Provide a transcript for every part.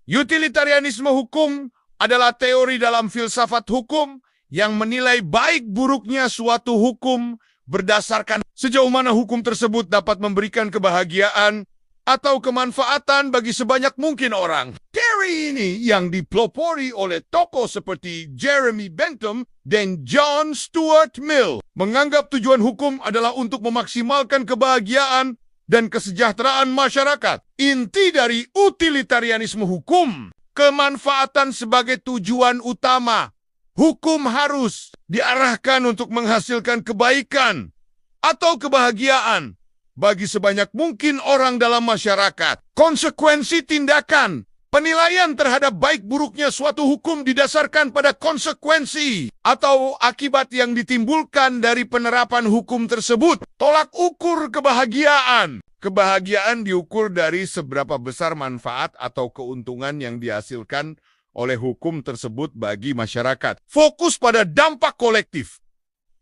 Utilitarianisme hukum adalah teori dalam filsafat hukum yang menilai baik buruknya suatu hukum berdasarkan sejauh mana hukum tersebut dapat memberikan kebahagiaan atau kemanfaatan bagi sebanyak mungkin orang. Teori ini yang dipelopori oleh tokoh seperti Jeremy Bentham dan John Stuart Mill menganggap tujuan hukum adalah untuk memaksimalkan kebahagiaan dan kesejahteraan masyarakat. Inti dari utilitarianisme hukum, kemanfaatan sebagai tujuan utama. Hukum harus diarahkan untuk menghasilkan kebaikan atau kebahagiaan bagi sebanyak mungkin orang dalam masyarakat. Konsekuensi tindakan, penilaian terhadap baik buruknya suatu hukum didasarkan pada konsekuensi atau akibat yang ditimbulkan dari penerapan hukum tersebut. Tolak ukur kebahagiaan. Kebahagiaan diukur dari seberapa besar manfaat atau keuntungan yang dihasilkan oleh hukum tersebut bagi masyarakat. Fokus pada dampak kolektif.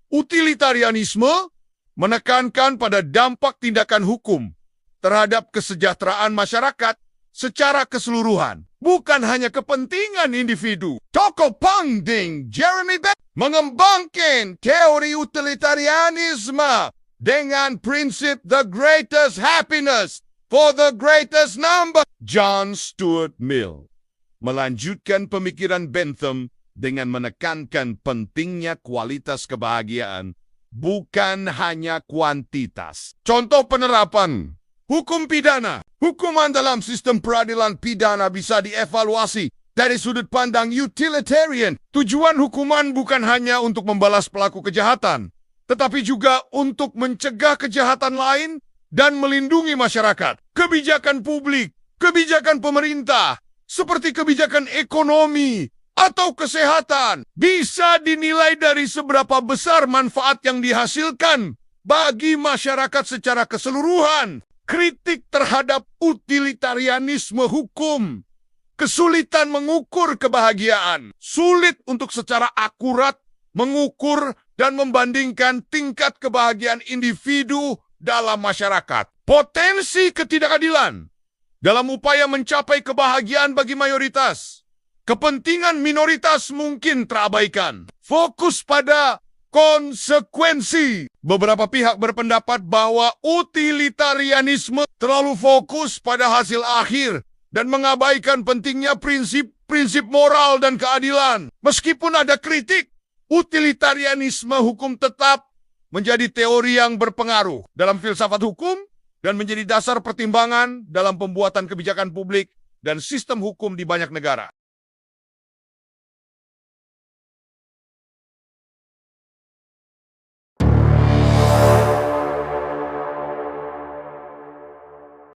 Utilitarianisme menekankan pada dampak tindakan hukum terhadap kesejahteraan masyarakat secara keseluruhan, bukan hanya kepentingan individu. Tokoh penting Jeremy Bentham mengembangkan teori utilitarianisme dengan prinsip the greatest happiness for the greatest number. John Stuart Mill melanjutkan pemikiran Bentham dengan menekankan pentingnya kualitas kebahagiaan, bukan hanya kuantitas. Contoh penerapan hukum pidana. Hukuman dalam sistem peradilan pidana bisa dievaluasi dari sudut pandang utilitarian. Tujuan hukuman bukan hanya untuk membalas pelaku kejahatan, tetapi juga untuk mencegah kejahatan lain dan melindungi masyarakat. Kebijakan publik, kebijakan pemerintah, seperti kebijakan ekonomi atau kesehatan, bisa dinilai dari seberapa besar manfaat yang dihasilkan bagi masyarakat secara keseluruhan. Kritik terhadap utilitarianisme hukum. Kesulitan mengukur kebahagiaan. Sulit untuk secara akurat mengukur dan membandingkan tingkat kebahagiaan individu dalam masyarakat. Potensi ketidakadilan dalam upaya mencapai kebahagiaan bagi mayoritas. Kepentingan minoritas mungkin terabaikan. Fokus pada konsekuensi. Beberapa pihak berpendapat bahwa utilitarianisme terlalu fokus pada hasil akhir dan mengabaikan pentingnya prinsip moral dan keadilan. Meskipun ada kritik, utilitarianisme hukum tetap menjadi teori yang berpengaruh dalam filsafat hukum dan menjadi dasar pertimbangan dalam pembuatan kebijakan publik dan sistem hukum di banyak negara.